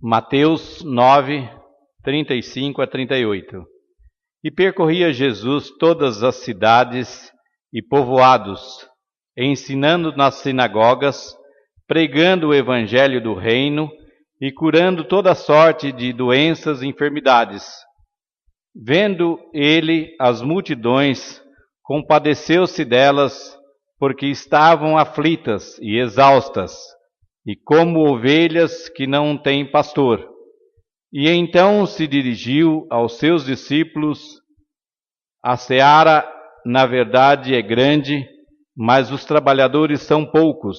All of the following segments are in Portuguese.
Mateus 9, 35 a 38. E percorria Jesus todas as cidades e povoados, ensinando nas sinagogas, pregando o evangelho do reino e curando toda sorte de doenças e enfermidades. Vendo ele as multidões, compadeceu-se delas, porque estavam aflitas e exaustas, e como ovelhas que não têm pastor. E então se dirigiu aos seus discípulos: a seara, na verdade, é grande, mas os trabalhadores são poucos.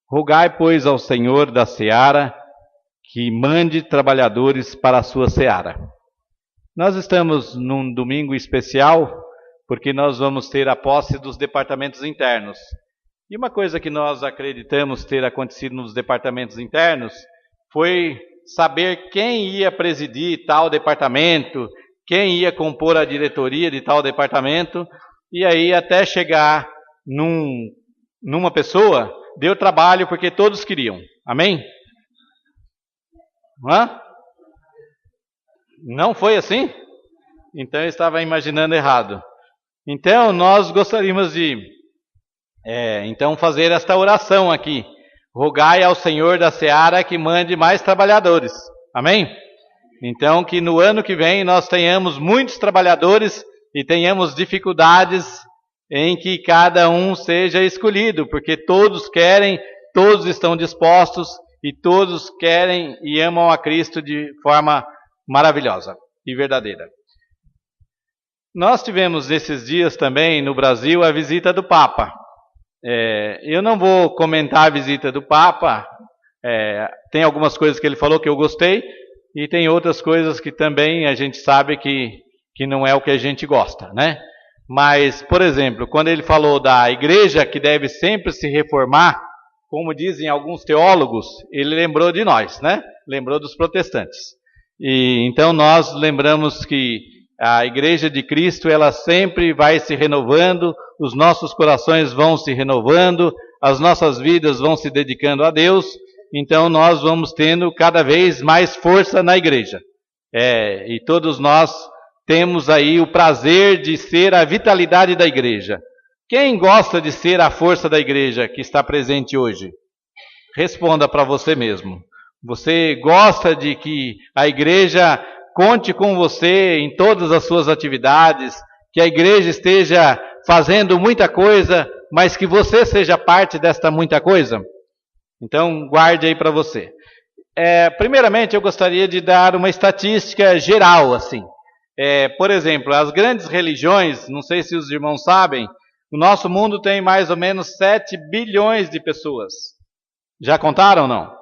Rogai, pois, ao Senhor da seara que mande trabalhadores para a sua seara. Nós estamos num domingo especial, porque nós vamos ter a posse dos departamentos internos. E uma coisa que nós acreditamos ter acontecido nos departamentos internos foi saber quem ia presidir tal departamento, quem ia compor a diretoria de tal departamento, e aí até chegar numa pessoa, deu trabalho porque todos queriam. Amém? Hã? Não foi assim? Então eu estava imaginando errado. Então nós gostaríamos de então fazer esta oração aqui. Rogai ao Senhor da seara que mande mais trabalhadores. Amém? Então que no ano que vem nós tenhamos muitos trabalhadores e tenhamos dificuldades em que cada um seja escolhido, porque todos querem, todos estão dispostos e todos querem e amam a Cristo de forma maravilhosa e verdadeira. Nós tivemos nesses dias também no Brasil a visita do Papa. Eu não vou comentar a visita do Papa, tem algumas coisas que ele falou que eu gostei, e tem outras coisas que também a gente sabe que não é o que a gente gosta, né? Mas, por exemplo, quando ele falou da igreja que deve sempre se reformar, como dizem alguns teólogos, ele lembrou de nós, né? Lembrou dos protestantes. E então nós lembramos que a igreja de Cristo, ela sempre vai se renovando, os nossos corações vão se renovando, as nossas vidas vão se dedicando a Deus, então nós vamos tendo cada vez mais força na igreja. E todos nós temos aí o prazer de ser a vitalidade da igreja. Quem gosta de ser a força da igreja que está presente hoje? Responda para você mesmo. Você gosta de que a igreja conte com você em todas as suas atividades, que a igreja esteja fazendo muita coisa, mas que você seja parte desta muita coisa? Então, guarde aí para você. Primeiramente, eu gostaria de dar uma estatística geral, assim. Por exemplo, as grandes religiões, não sei se os irmãos sabem, o nosso mundo tem mais ou menos 7 bilhões de pessoas. Já contaram ou não?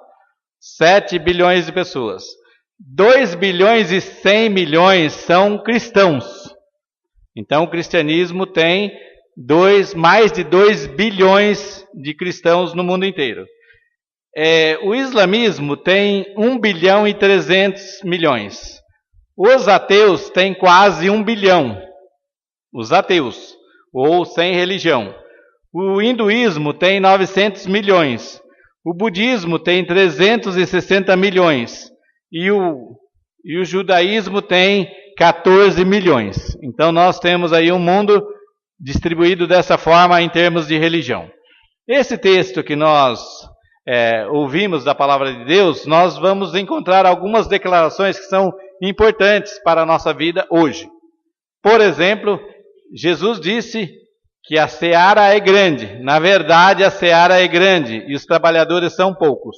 7 bilhões de pessoas. 2 bilhões e 100 milhões são cristãos. Então o cristianismo tem mais de 2 bilhões de cristãos no mundo inteiro. O islamismo tem 1 bilhão e 300 milhões. Os ateus têm quase 1 bilhão. Os ateus, ou sem religião. O hinduísmo tem 900 milhões. O budismo tem 360 milhões. E o judaísmo tem 14 milhões. Então nós temos aí um mundo distribuído dessa forma em termos de religião. Esse texto que nós ouvimos da palavra de Deus, nós vamos encontrar algumas declarações que são importantes para a nossa vida hoje. Por exemplo, Jesus disse que a seara é grande. Na verdade, a seara é grande e os trabalhadores são poucos.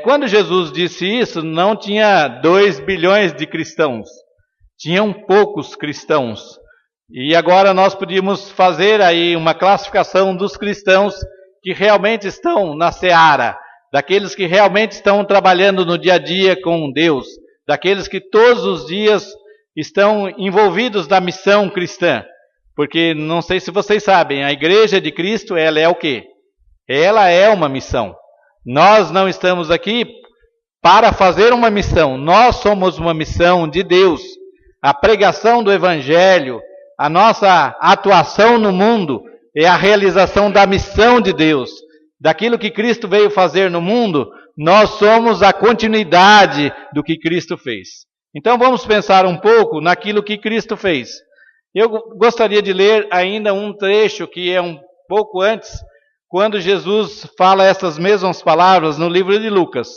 Quando Jesus disse isso, não tinha 2 bilhões de cristãos. Tinham poucos cristãos. E agora nós podíamos fazer aí uma classificação dos cristãos que realmente estão na seara, daqueles que realmente estão trabalhando no dia a dia com Deus, daqueles que todos os dias estão envolvidos na missão cristã. Porque não sei se vocês sabem, a igreja de Cristo, ela é o quê? Ela é uma missão. Nós não estamos aqui para fazer uma missão, nós somos uma missão de Deus. A pregação do Evangelho, a nossa atuação no mundo é a realização da missão de Deus, daquilo que Cristo veio fazer no mundo, nós somos a continuidade do que Cristo fez. Então vamos pensar um pouco naquilo que Cristo fez. Eu gostaria de ler ainda um trecho que é um pouco antes, quando Jesus fala essas mesmas palavras no livro de Lucas.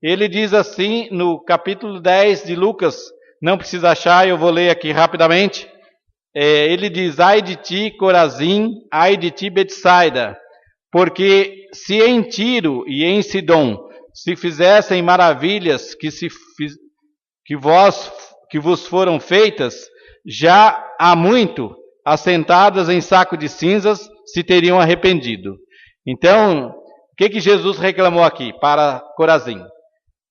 Ele diz assim no capítulo 10 de Lucas, não precisa achar, eu vou ler aqui rapidamente. Ele diz: ai de ti, Corazim, ai de ti, Betsaida, porque se em Tiro e em Sidom se fizessem maravilhas que vos foram feitas, já há muito, assentadas em saco de cinzas, se teriam arrependido. Então, o que Jesus reclamou aqui para Corazim?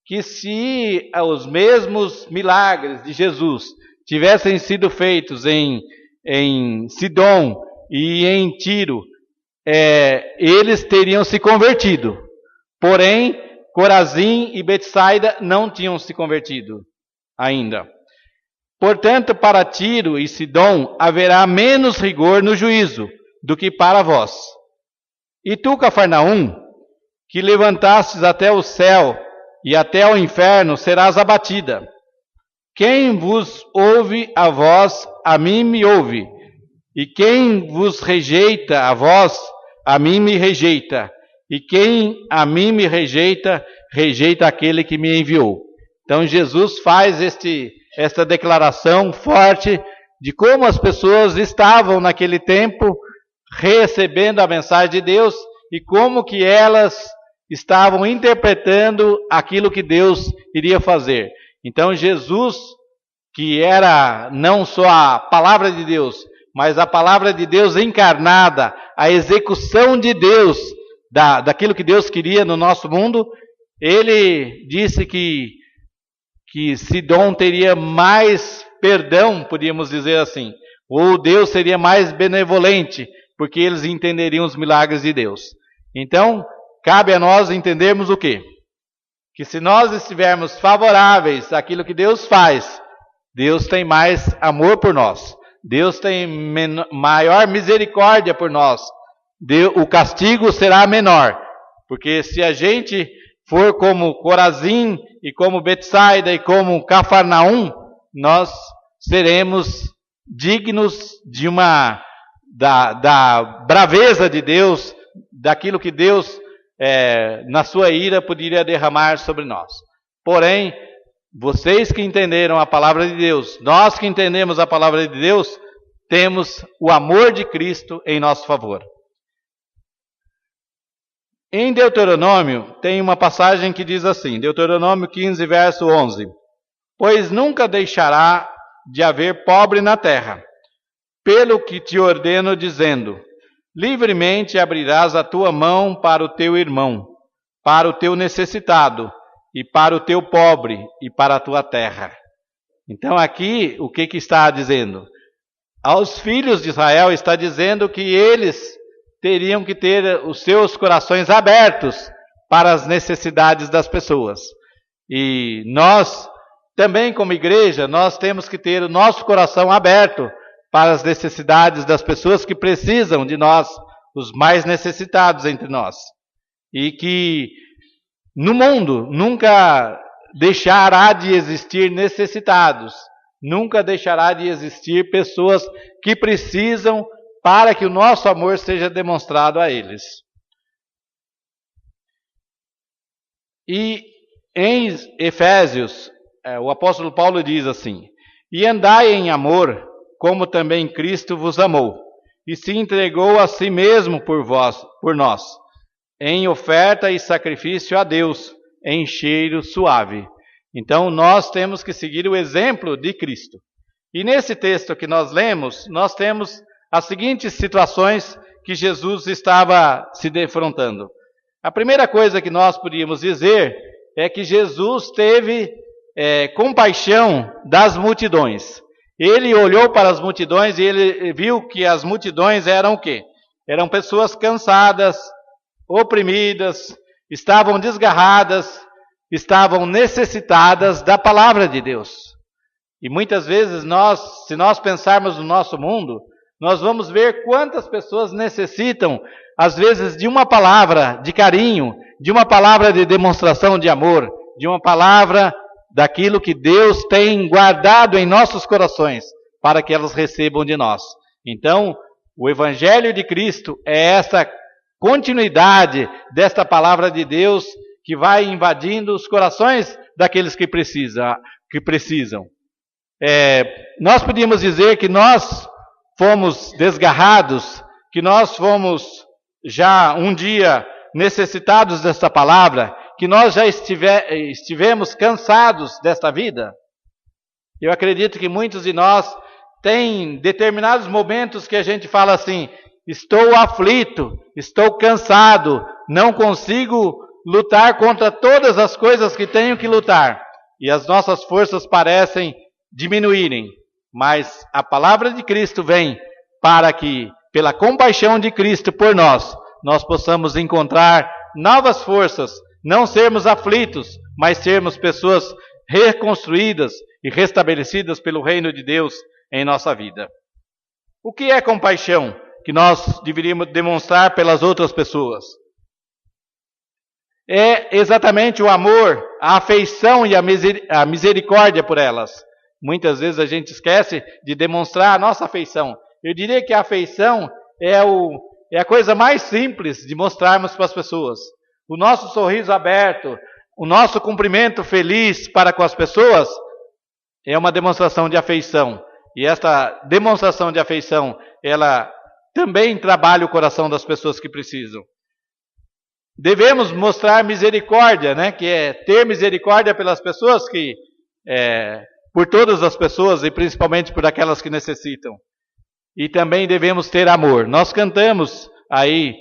Que se os mesmos milagres de Jesus tivessem sido feitos em Sidom e em Tiro, eles teriam se convertido. Porém, Corazim e Betsaida não tinham se convertido ainda. Portanto, para Tiro e Sidom haverá menos rigor no juízo do que para vós. E tu, Cafarnaum, que levantastes até o céu e até o inferno, serás abatida. Quem vos ouve a vós, a mim me ouve. E quem vos rejeita a vós, a mim me rejeita. E quem a mim me rejeita, rejeita aquele que me enviou. Então Jesus faz esta declaração forte de como as pessoas estavam naquele tempo recebendo a mensagem de Deus e como que elas estavam interpretando aquilo que Deus iria fazer. Então Jesus, que era não só a palavra de Deus, mas a palavra de Deus encarnada, a execução de Deus, daquilo que Deus queria no nosso mundo, ele disse que Sidom teria mais perdão, podíamos dizer assim, ou Deus seria mais benevolente, porque eles entenderiam os milagres de Deus. Então, cabe a nós entendermos o quê? Que se nós estivermos favoráveis àquilo que Deus faz, Deus tem mais amor por nós, Deus tem maior misericórdia por nós, o castigo será menor, porque se a gente for como Corazim e como Betsaida e como Cafarnaum, nós seremos dignos de da braveza de Deus, daquilo que Deus, na sua ira, poderia derramar sobre nós. Porém, vocês que entenderam a palavra de Deus, nós que entendemos a palavra de Deus, temos o amor de Cristo em nosso favor. Em Deuteronômio, tem uma passagem que diz assim, Deuteronômio 15, verso 11. Pois nunca deixará de haver pobre na terra, pelo que te ordeno, dizendo, livremente abrirás a tua mão para o teu irmão, para o teu necessitado, e para o teu pobre, e para a tua terra. Então aqui, o que está dizendo? Aos filhos de Israel está dizendo que eles teriam que ter os seus corações abertos para as necessidades das pessoas. E nós, também como igreja, nós temos que ter o nosso coração aberto para as necessidades das pessoas que precisam de nós, os mais necessitados entre nós. E que no mundo nunca deixará de existir necessitados, nunca deixará de existir pessoas que precisam para que o nosso amor seja demonstrado a eles. E em Efésios, o apóstolo Paulo diz assim, e andai em amor, como também Cristo vos amou, e se entregou a si mesmo por nós, em oferta e sacrifício a Deus, em cheiro suave. Então nós temos que seguir o exemplo de Cristo. E nesse texto que nós lemos, nós temos as seguintes situações que Jesus estava se defrontando. A primeira coisa que nós podíamos dizer é que Jesus teve compaixão das multidões. Ele olhou para as multidões e ele viu que as multidões eram o quê? Eram pessoas cansadas, oprimidas, estavam desgarradas, estavam necessitadas da palavra de Deus. E muitas vezes se nós pensarmos no nosso mundo, nós vamos ver quantas pessoas necessitam às vezes, de uma palavra de carinho, de uma palavra de demonstração de amor, de uma palavra daquilo que Deus tem guardado em nossos corações, para que elas recebam de nós. Então, o Evangelho de Cristo é essa continuidade desta palavra de Deus que vai invadindo os corações daqueles que precisam. Nós podíamos dizer que nós fomos desgarrados, que nós fomos já um dia necessitados desta palavra, que nós já estivemos cansados desta vida. Eu acredito que muitos de nós têm determinados momentos que a gente fala assim: estou aflito, estou cansado, não consigo lutar contra todas as coisas que tenho que lutar. E as nossas forças parecem diminuírem. Mas a palavra de Cristo vem para que, pela compaixão de Cristo por nós possamos encontrar novas forças, não sermos aflitos, mas sermos pessoas reconstruídas e restabelecidas pelo reino de Deus em nossa vida. O que é compaixão que nós deveríamos demonstrar pelas outras pessoas? É exatamente o amor, a afeição e a misericórdia por elas. Muitas vezes a gente esquece de demonstrar a nossa afeição. Eu diria que a afeição é a coisa mais simples de mostrarmos para as pessoas. O nosso sorriso aberto, o nosso cumprimento feliz para com as pessoas é uma demonstração de afeição. E esta demonstração de afeição, ela também trabalha o coração das pessoas que precisam. Devemos mostrar misericórdia, né? Que é ter misericórdia pelas pessoas por todas as pessoas e principalmente por aquelas que necessitam. E também devemos ter amor. Nós cantamos aí,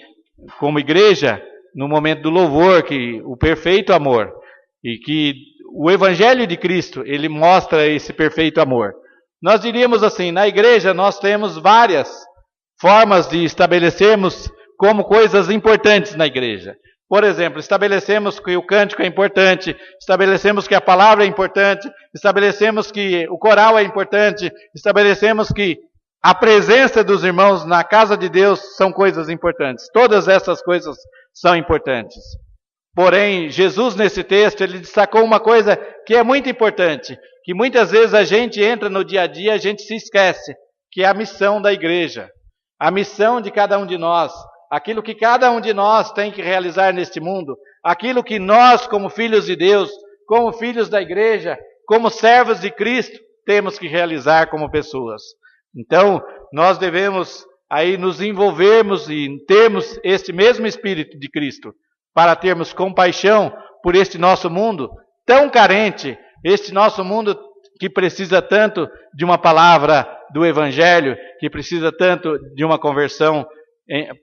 como igreja, no momento do louvor, que o perfeito amor, e que o Evangelho de Cristo, ele mostra esse perfeito amor. Nós diríamos assim, na igreja nós temos várias formas de estabelecermos como coisas importantes na igreja. Por exemplo, estabelecemos que o cântico é importante, estabelecemos que a palavra é importante, estabelecemos que o coral é importante, estabelecemos que a presença dos irmãos na casa de Deus são coisas importantes. Todas essas coisas são importantes. Porém, Jesus nesse texto, ele destacou uma coisa que é muito importante, que muitas vezes a gente entra no dia a dia, a gente se esquece, que é a missão da igreja, a missão de cada um de nós, aquilo que cada um de nós tem que realizar neste mundo, aquilo que nós, como filhos de Deus, como filhos da igreja, como servos de Cristo, temos que realizar como pessoas. Então, nós devemos aí nos envolvermos e termos este mesmo Espírito de Cristo, para termos compaixão por este nosso mundo tão carente, este nosso mundo que precisa tanto de uma palavra do Evangelho, que precisa tanto de uma conversão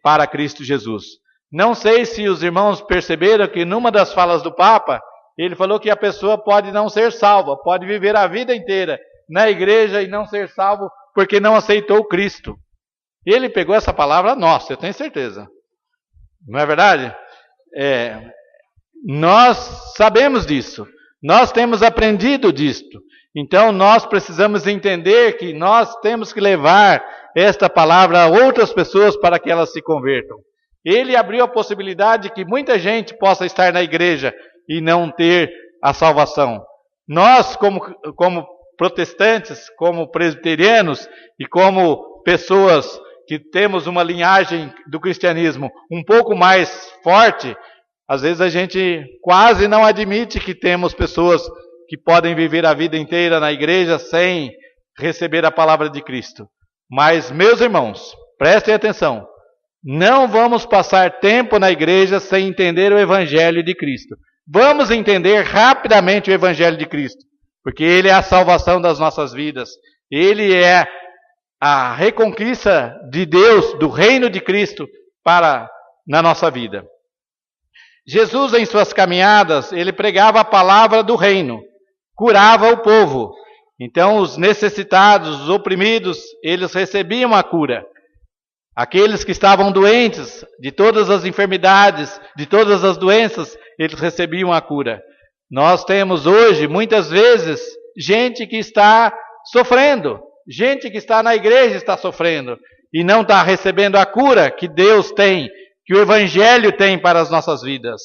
para Cristo Jesus. Não sei se os irmãos perceberam que numa das falas do Papa, ele falou que a pessoa pode não ser salva, pode viver a vida inteira na igreja e não ser salvo porque não aceitou Cristo. Ele pegou essa palavra nossa, eu tenho certeza. Não é verdade? Nós sabemos disso. Nós temos aprendido disto. Então nós precisamos entender que nós temos que levar esta palavra a outras pessoas para que elas se convertam. Ele abriu a possibilidade que muita gente possa estar na igreja e não ter a salvação. Nós, como protestantes, como presbiterianos e como pessoas que temos uma linhagem do cristianismo um pouco mais forte, às vezes a gente quase não admite que temos pessoas que podem viver a vida inteira na igreja sem receber a palavra de Cristo. Mas, meus irmãos, prestem atenção, não vamos passar tempo na igreja sem entender o Evangelho de Cristo. Vamos entender rapidamente o Evangelho de Cristo, porque Ele é a salvação das nossas vidas. Ele é a reconquista de Deus, do reino de Cristo, na nossa vida. Jesus, em suas caminhadas, ele pregava a palavra do reino, curava o povo. Então, os necessitados, os oprimidos, eles recebiam a cura. Aqueles que estavam doentes de todas as enfermidades, de todas as doenças, eles recebiam a cura. Nós temos hoje, muitas vezes, gente que está sofrendo, gente que está na igreja está sofrendo e não está recebendo a cura que Deus tem que o Evangelho tem para as nossas vidas.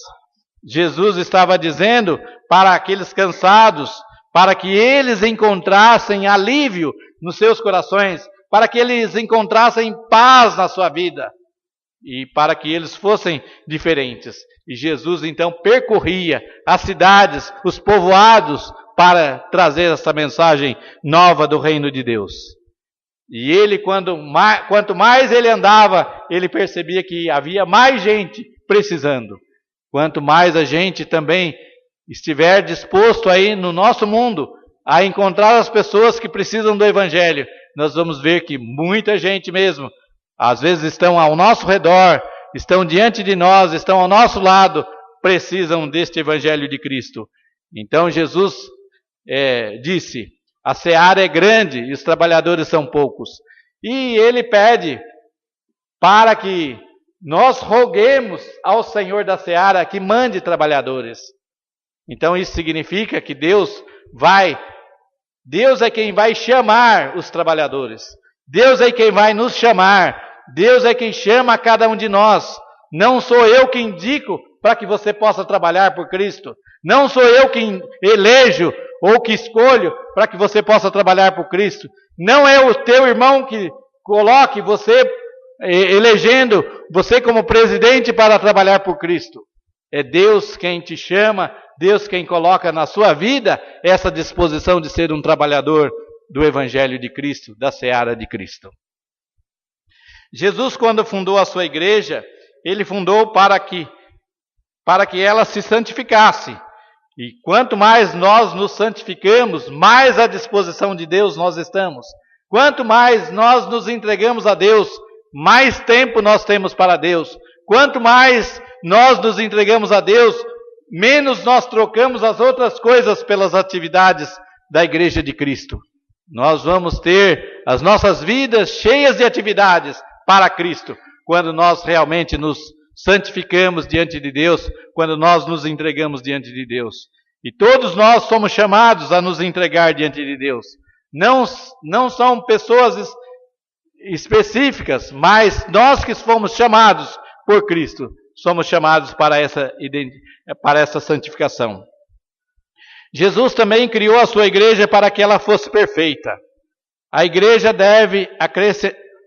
Jesus estava dizendo para aqueles cansados, para que eles encontrassem alívio nos seus corações, para que eles encontrassem paz na sua vida e para que eles fossem diferentes. E Jesus então percorria as cidades, os povoados, para trazer essa mensagem nova do reino de Deus. E ele, quanto mais ele andava, ele percebia que havia mais gente precisando. Quanto mais a gente também estiver disposto aí no nosso mundo a encontrar as pessoas que precisam do Evangelho, nós vamos ver que muita gente mesmo, às vezes estão ao nosso redor, estão diante de nós, estão ao nosso lado, precisam deste Evangelho de Cristo. Então Jesus disse, a seara é grande e os trabalhadores são poucos. E ele pede para que nós roguemos ao Senhor da seara que mande trabalhadores. Então isso significa que Deus é quem vai chamar os trabalhadores. Deus é quem vai nos chamar. Deus é quem chama a cada um de nós. Não sou eu que indico para que você possa trabalhar por Cristo. Não sou eu quem elejo ou que escolho para que você possa trabalhar por Cristo. Não é o teu irmão que coloque você, elegendo você como presidente para trabalhar por Cristo. É Deus quem te chama, Deus quem coloca na sua vida essa disposição de ser um trabalhador do Evangelho de Cristo, da seara de Cristo. Jesus, quando fundou a sua igreja, ele fundou para que ela se santificasse. E quanto mais nós nos santificamos, mais à disposição de Deus nós estamos. Quanto mais nós nos entregamos a Deus, mais tempo nós temos para Deus. Quanto mais nós nos entregamos a Deus, menos nós trocamos as outras coisas pelas atividades da Igreja de Cristo. Nós vamos ter as nossas vidas cheias de atividades para Cristo, quando nós realmente nos santificamos diante de Deus, quando nós nos entregamos diante de Deus. E todos nós somos chamados a nos entregar diante de Deus. Não são pessoas específicas, mas nós que fomos chamados por Cristo, somos chamados para essa santificação. Jesus também criou a sua igreja para que ela fosse perfeita. A igreja deve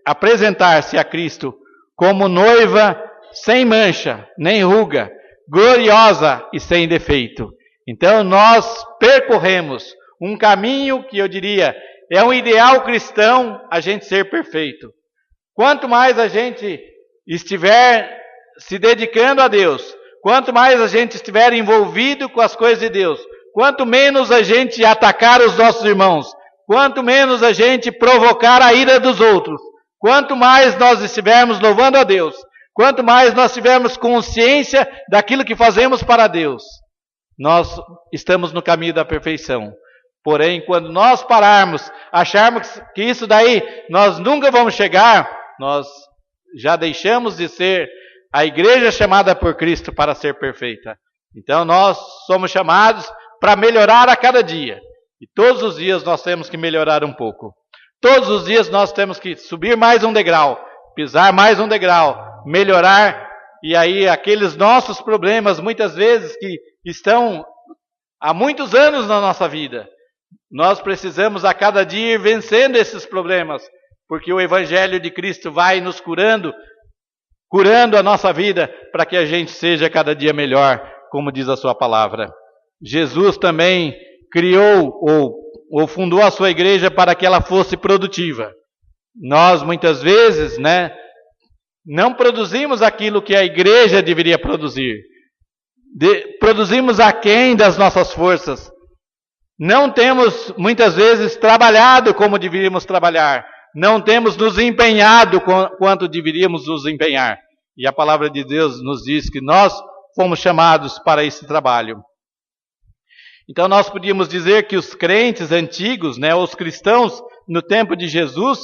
apresentar-se a Cristo como noiva sem mancha, nem ruga, gloriosa e sem defeito. Então nós percorremos um caminho que eu diria é um ideal cristão a gente ser perfeito. Quanto mais a gente estiver se dedicando a Deus, quanto mais a gente estiver envolvido com as coisas de Deus, quanto menos a gente atacar os nossos irmãos, quanto menos a gente provocar a ira dos outros, quanto mais nós estivermos louvando a Deus, quanto mais nós tivermos consciência daquilo que fazemos para Deus, nós estamos no caminho da perfeição. Porém, quando nós pararmos, acharmos que isso daí nós nunca vamos chegar, nós já deixamos de ser a igreja chamada por Cristo para ser perfeita. Então nós somos chamados para melhorar a cada dia. E todos os dias nós temos que melhorar um pouco. Todos os dias nós temos que subir mais um degrau, pisar mais um degrau, melhorar. E aí aqueles nossos problemas, muitas vezes, que estão há muitos anos na nossa vida, nós precisamos a cada dia ir vencendo esses problemas, porque o Evangelho de Cristo vai nos curando a nossa vida, para que a gente seja cada dia melhor, como diz a sua palavra. Jesus também criou ou fundou a sua igreja para que ela fosse produtiva. Nós muitas vezes, não produzimos aquilo que a igreja deveria produzir. Produzimos aquém das nossas forças. Não temos muitas vezes trabalhado como deveríamos trabalhar. Não temos nos empenhado quanto deveríamos nos empenhar. E a palavra de Deus nos diz que nós fomos chamados para esse trabalho. Então nós podíamos dizer que os crentes antigos, os cristãos no tempo de Jesus,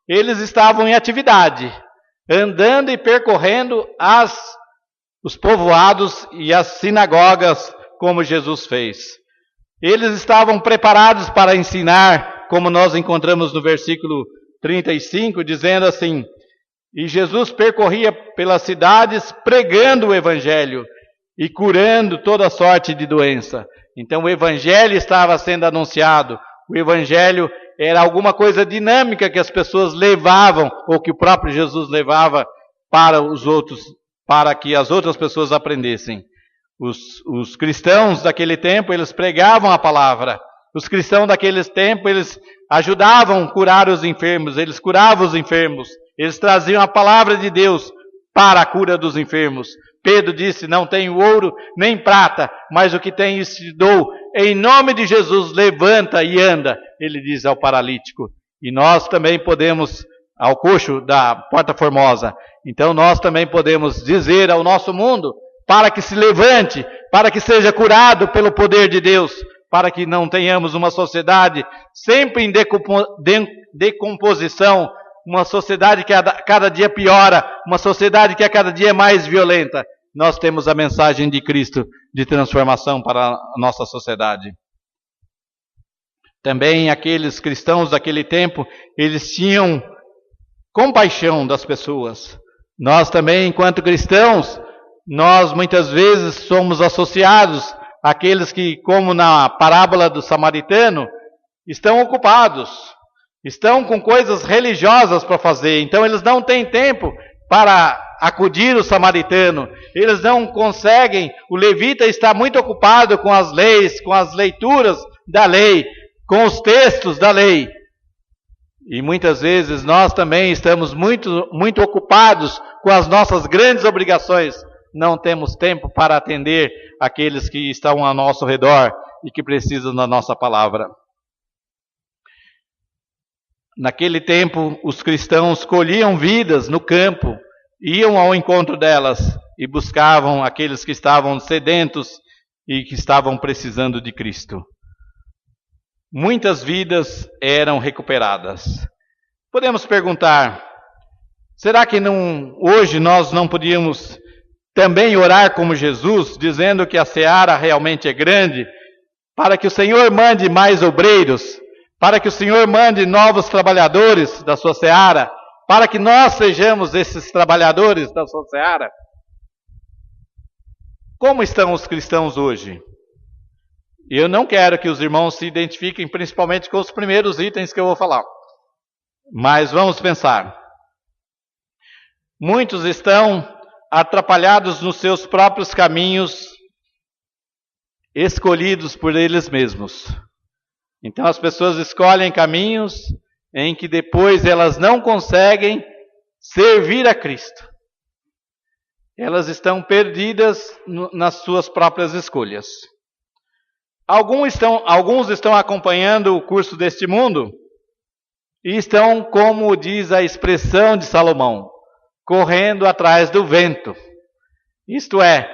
eles estavam em atividade, andando e percorrendo os povoados e as sinagogas como Jesus fez. Eles estavam preparados para ensinar, como nós encontramos no versículo 35, dizendo assim: E Jesus percorria pelas cidades pregando o Evangelho e curando toda sorte de doença. Então o Evangelho estava sendo anunciado. O Evangelho era alguma coisa dinâmica que as pessoas levavam, ou que o próprio Jesus levava para os outros, para que as outras pessoas aprendessem. Os cristãos daquele tempo, eles pregavam a palavra. Os cristãos daquele tempo, eles ajudavam a curar os enfermos, eles curavam os enfermos. Eles traziam a palavra de Deus para a cura dos enfermos. Pedro disse, não tenho ouro nem prata, mas o que tenho te dou. Em nome de Jesus, levanta e anda, ele diz ao paralítico. E nós também podemos, ao coxo da Porta Formosa, então nós também podemos dizer ao nosso mundo, para que se levante, para que seja curado pelo poder de Deus, para que não tenhamos uma sociedade sempre em decomposição, uma sociedade que a cada dia piora, uma sociedade que a cada dia é mais violenta. Nós temos a mensagem de Cristo de transformação para a nossa sociedade. Também aqueles cristãos daquele tempo, eles tinham compaixão das pessoas. Nós também, enquanto cristãos, nós muitas vezes somos associados àqueles que, como na parábola do samaritano, estão ocupados, estão com coisas religiosas para fazer, então eles não têm tempo para acudir o samaritano, eles não conseguem, o levita está muito ocupado com as leis, com as leituras da lei, com os textos da lei. E muitas vezes nós também estamos muito ocupados com as nossas grandes obrigações, não temos tempo para atender aqueles que estão ao nosso redor e que precisam da nossa palavra. Naquele tempo, os cristãos colhiam vidas no campo, iam ao encontro delas e buscavam aqueles que estavam sedentos e que estavam precisando de Cristo. Muitas vidas eram recuperadas. Podemos perguntar, será que hoje nós não podíamos também orar como Jesus, dizendo que a seara realmente é grande, para que o Senhor mande mais obreiros, para que o Senhor mande novos trabalhadores da sua seara, para que nós sejamos esses trabalhadores da sua seara? Como estão os cristãos hoje? Eu não quero que os irmãos se identifiquem principalmente com os primeiros itens que eu vou falar, mas vamos pensar. Muitos estão atrapalhados nos seus próprios caminhos, escolhidos por eles mesmos. Então as pessoas escolhem caminhos em que depois elas não conseguem servir a Cristo. Elas estão perdidas nas suas próprias escolhas. Alguns estão acompanhando o curso deste mundo e estão, como diz a expressão de Salomão, correndo atrás do vento. Isto é,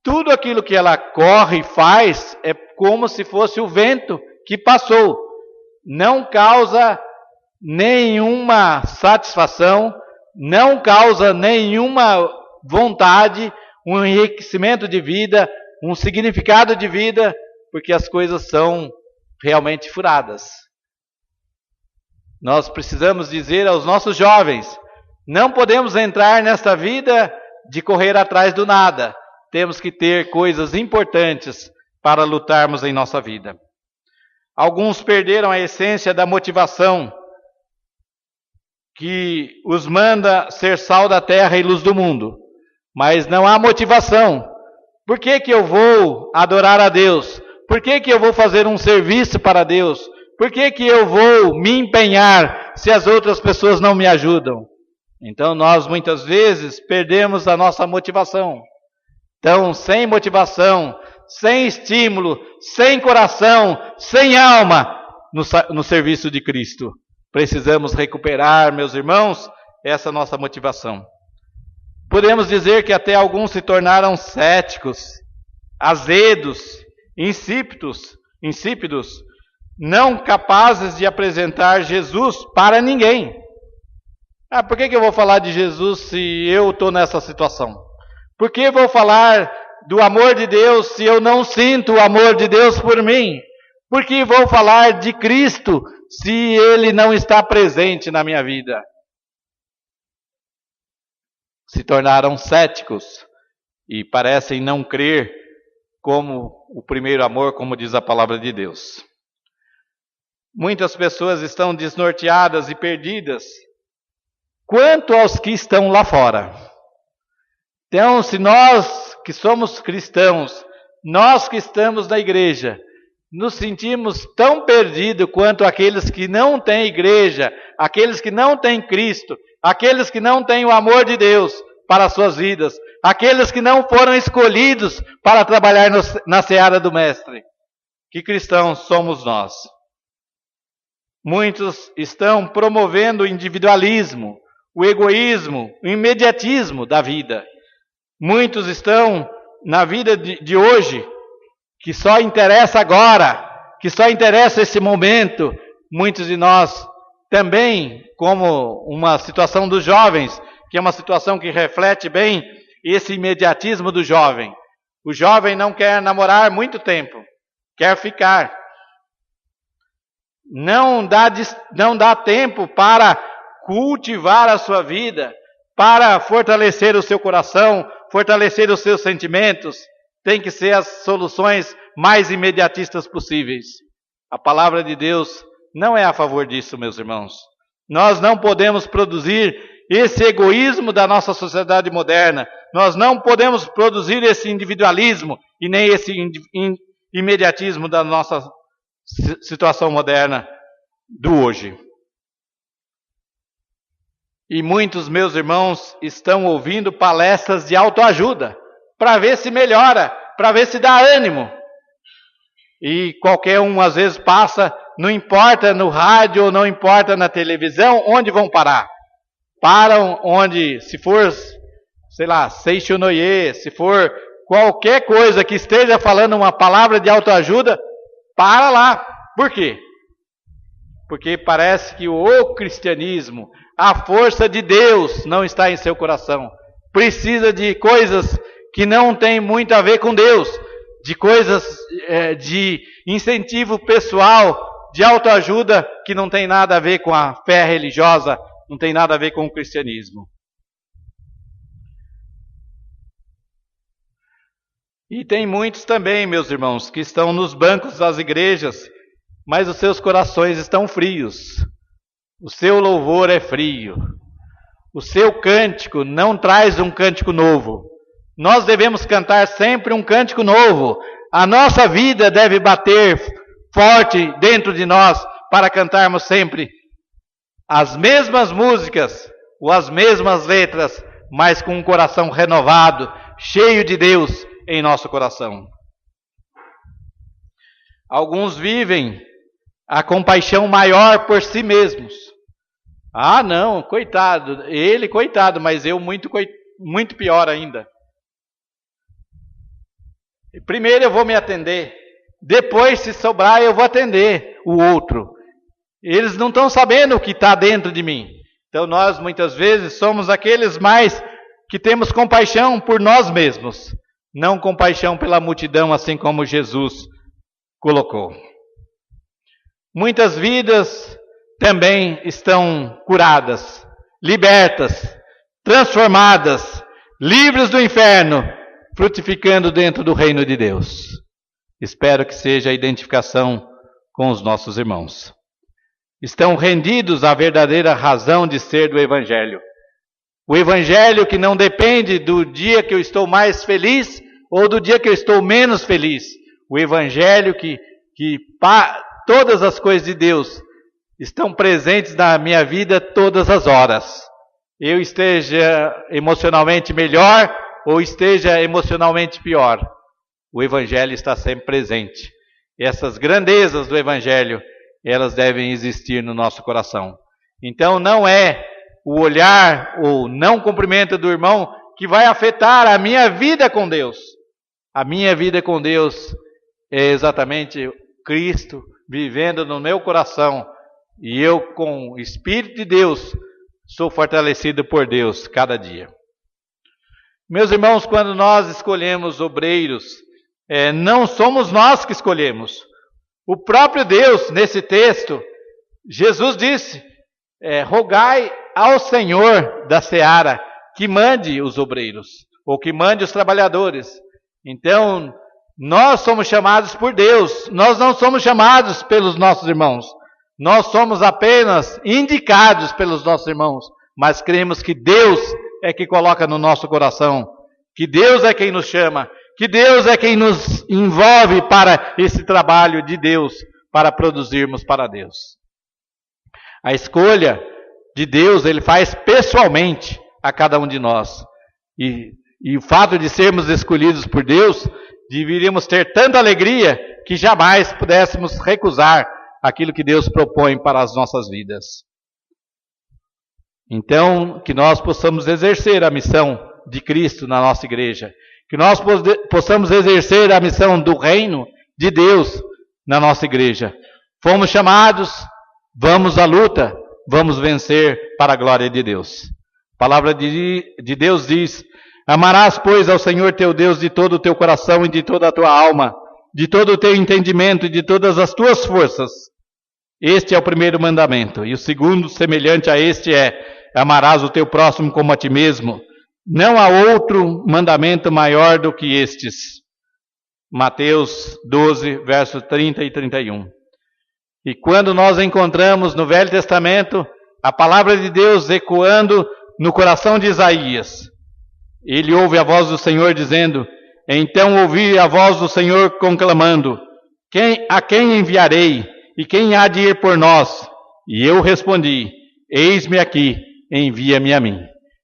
tudo aquilo que ela corre e faz é como se fosse o vento que passou. Não causa nenhuma satisfação, não causa nenhuma vontade, um enriquecimento de vida, um significado de vida, porque as coisas são realmente furadas. Nós precisamos dizer aos nossos jovens, não podemos entrar nesta vida de correr atrás do nada. Temos que ter coisas importantes para lutarmos em nossa vida. Alguns perderam a essência da motivação que os manda ser sal da terra e luz do mundo. Mas não há motivação. Por que eu vou adorar a Deus? Por que eu vou fazer um serviço para Deus? Por que eu vou me empenhar se as outras pessoas não me ajudam? Então nós muitas vezes perdemos a nossa motivação. Então, sem motivação, sem estímulo, sem coração, sem alma, no serviço de Cristo. Precisamos recuperar, meus irmãos, essa nossa motivação. Podemos dizer que até alguns se tornaram céticos, azedos, insípidos, não capazes de apresentar Jesus para ninguém. Por que eu vou falar de Jesus se eu estou nessa situação? Por que vou falar do amor de Deus se eu não sinto o amor de Deus por mim? Por que vou falar de Cristo se Ele não está presente na minha vida? se tornaram céticos e parecem não crer como o primeiro amor, como diz a palavra de Deus. Muitas pessoas estão desnorteadas e perdidas quanto aos que estão lá fora. Então, se nós que somos cristãos, nós que estamos na igreja, nos sentimos tão perdidos quanto aqueles que não têm igreja, aqueles que não têm Cristo, aqueles que não têm o amor de Deus para as suas vidas, aqueles que não foram escolhidos para trabalhar na seara do Mestre. Que cristãos somos nós? Muitos estão promovendo o individualismo, o egoísmo, o imediatismo da vida. Muitos estão na vida de hoje, que só interessa agora, que só interessa esse momento. Muitos de nós também, como uma situação dos jovens, que é uma situação que reflete bem esse imediatismo do jovem. O jovem não quer namorar muito tempo, quer ficar. Não dá tempo para cultivar a sua vida, para fortalecer o seu coração, fortalecer os seus sentimentos. Tem que ser as soluções mais imediatistas possíveis. A palavra de Deus não é a favor disso, meus irmãos. Nós não podemos produzir esse egoísmo da nossa sociedade moderna. Nós não podemos produzir esse individualismo e nem esse imediatismo da nossa situação moderna do hoje. E muitos meus irmãos estão ouvindo palestras de autoajuda para ver se melhora, para ver se dá ânimo. E qualquer um às vezes passa, não importa no rádio ou não importa na televisão, onde vão parar? Param onde, se for, sei lá, Seixonoye, se for qualquer coisa que esteja falando uma palavra de autoajuda, para lá. Por quê? Porque parece que o cristianismo, a força de Deus não está em seu coração. Precisa de coisas que não têm muito a ver com Deus, de coisas de incentivo pessoal, de autoajuda, que não tem nada a ver com a fé religiosa, não tem nada a ver com o cristianismo. E tem muitos também, meus irmãos, que estão nos bancos das igrejas, mas os seus corações estão frios. O seu louvor é frio. O seu cântico não traz um cântico novo. Nós devemos cantar sempre um cântico novo. A nossa vida deve bater forte dentro de nós para cantarmos sempre as mesmas músicas ou as mesmas letras, mas com um coração renovado, cheio de Deus em nosso coração. Alguns vivem a compaixão maior por si mesmos. Ah, não, coitado, ele coitado, mas eu muito pior ainda. Primeiro eu vou me atender, depois, se sobrar, eu vou atender o outro. Eles não estão sabendo o que está dentro de mim. Então nós muitas vezes somos aqueles mais que temos compaixão por nós mesmos, não compaixão pela multidão, assim como Jesus colocou. Muitas vidas também estão curadas, libertas, transformadas, livres do inferno, frutificando dentro do reino de Deus. Espero que seja a identificação com os nossos irmãos. Estão rendidos à verdadeira razão de ser do Evangelho. O Evangelho que não depende do dia que eu estou mais feliz ou do dia que eu estou menos feliz. O Evangelho que todas as coisas de Deus estão presentes na minha vida todas as horas. Eu esteja emocionalmente melhor ou esteja emocionalmente pior. O Evangelho está sempre presente. Essas grandezas do Evangelho, elas devem existir no nosso coração. Então não é o olhar ou não cumprimento do irmão que vai afetar a minha vida com Deus. A minha vida com Deus é exatamente Cristo vivendo no meu coração. E eu, com o Espírito de Deus, sou fortalecido por Deus cada dia. Meus irmãos, quando nós escolhemos obreiros, não somos nós que escolhemos. O próprio Deus, nesse texto, Jesus disse, rogai ao Senhor da seara que mande os obreiros, ou que mande os trabalhadores. Então, nós somos chamados por Deus, nós não somos chamados pelos nossos irmãos, nós somos apenas indicados pelos nossos irmãos, mas cremos que Deus é que coloca no nosso coração, que Deus é quem nos chama, que Deus é quem nos envolve para esse trabalho de Deus, para produzirmos para Deus. A escolha de Deus, Ele faz pessoalmente a cada um de nós. E o fato de sermos escolhidos por Deus, deveríamos ter tanta alegria que jamais pudéssemos recusar aquilo que Deus propõe para as nossas vidas. Então, que nós possamos exercer a missão de Cristo na nossa igreja, que nós possamos exercer a missão do reino de Deus na nossa igreja. Fomos chamados, vamos à luta, vamos vencer para a glória de Deus. A palavra de Deus diz: amarás, pois, ao Senhor teu Deus de todo o teu coração e de toda a tua alma, de todo o teu entendimento e de todas as tuas forças. Este é o primeiro mandamento. E o segundo, semelhante a este, é: amarás o teu próximo como a ti mesmo. Não há outro mandamento maior do que estes. Mateus 12, versos 30 e 31. E quando nós encontramos no Velho Testamento a palavra de Deus ecoando no coração de Isaías, ele ouve a voz do Senhor dizendo: então ouvi a voz do Senhor conclamando: a quem enviarei? E quem há de ir por nós? E eu respondi: eis-me aqui, envia-me a mim.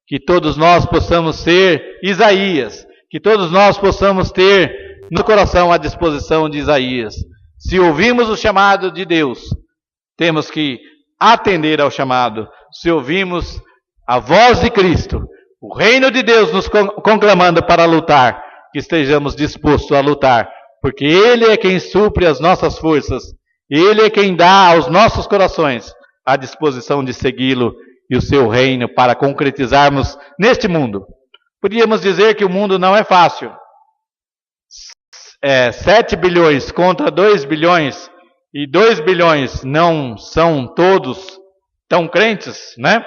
Que todos nós possamos ser Isaías, que todos nós possamos ter no coração a disposição de Isaías. Se ouvimos o chamado de Deus, temos que atender ao chamado. Se ouvimos a voz de Cristo, o reino de Deus nos conclamando para lutar, que estejamos dispostos a lutar, porque Ele é quem supre as nossas forças, Ele é quem dá aos nossos corações a disposição de segui-lo e o seu reino para concretizarmos neste mundo. Podíamos dizer que o mundo não é fácil. 7 bilhões contra 2 bilhões, e 2 bilhões não são todos tão crentes, né?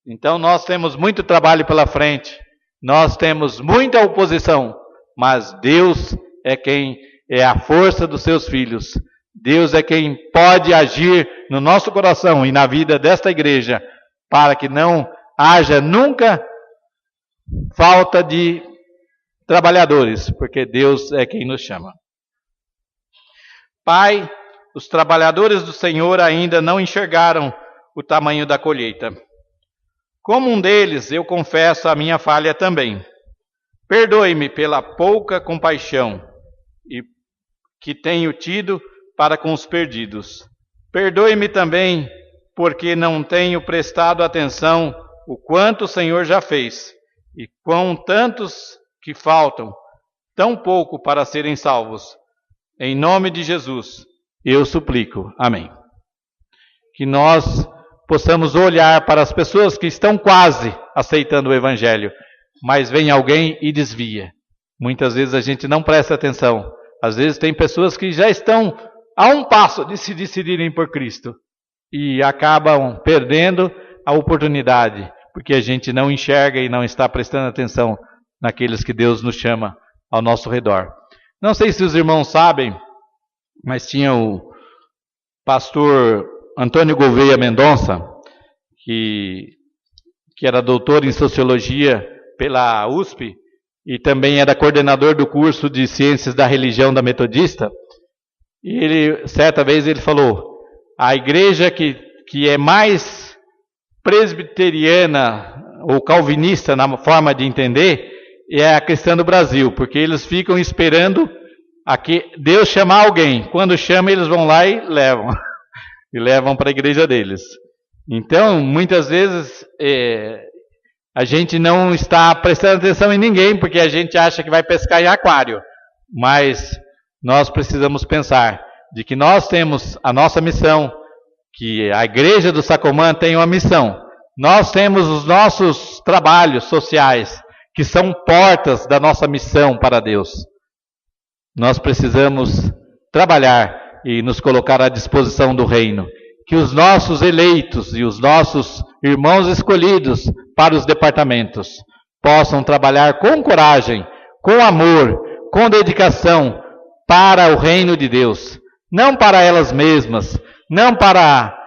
Então nós temos muito trabalho pela frente, nós temos muita oposição, mas Deus é quem é a força dos seus filhos. Deus é quem pode agir no nosso coração e na vida desta igreja, para que não haja nunca falta de trabalhadores, porque Deus é quem nos chama. Pai, os trabalhadores do Senhor ainda não enxergaram o tamanho da colheita. Como um deles, eu confesso a minha falha também. Perdoe-me pela pouca compaixão que tenho tido para com os perdidos. Perdoe-me também porque não tenho prestado atenção o quanto o Senhor já fez, e quão tantos que faltam, tão pouco para serem salvos. Em nome de Jesus, eu suplico. Amém. Que nós possamos olhar para as pessoas que estão quase aceitando o Evangelho, mas vem alguém e desvia. Muitas vezes a gente não presta atenção. Às vezes tem pessoas que já estão a um passo de se decidirem por Cristo e acabam perdendo a oportunidade, porque a gente não enxerga e não está prestando atenção naqueles que Deus nos chama ao nosso redor. Não sei se os irmãos sabem, mas tinha o pastor Antônio Gouveia Mendonça, que era doutor em Sociologia pela USP, e também era coordenador do curso de Ciências da Religião da Metodista. E certa vez ele falou: a igreja que é mais presbiteriana ou calvinista na forma de entender é a cristã do Brasil, porque eles ficam esperando Deus chamar alguém. Quando chama, eles vão lá e levam para a igreja deles. Então, muitas vezes, a gente não está prestando atenção em ninguém, porque a gente acha que vai pescar em aquário. Mas nós precisamos pensar de que nós temos a nossa missão, que a igreja do Sacomã tem uma missão. Nós temos os nossos trabalhos sociais, que são portas da nossa missão para Deus. Nós precisamos trabalhar e nos colocar à disposição do reino. Que os nossos eleitos e os nossos irmãos escolhidos para os departamentos possam trabalhar com coragem, com amor, com dedicação para o reino de Deus, não para elas mesmas, não para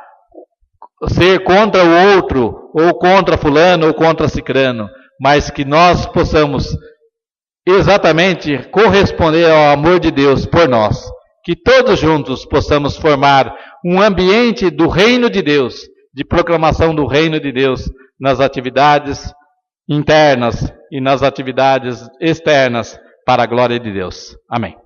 ser contra o outro, ou contra fulano, ou contra cicrano, mas que nós possamos exatamente corresponder ao amor de Deus por nós. Que todos juntos possamos formar um ambiente do reino de Deus, de proclamação do reino de Deus nas atividades internas e nas atividades externas para a glória de Deus. Amém.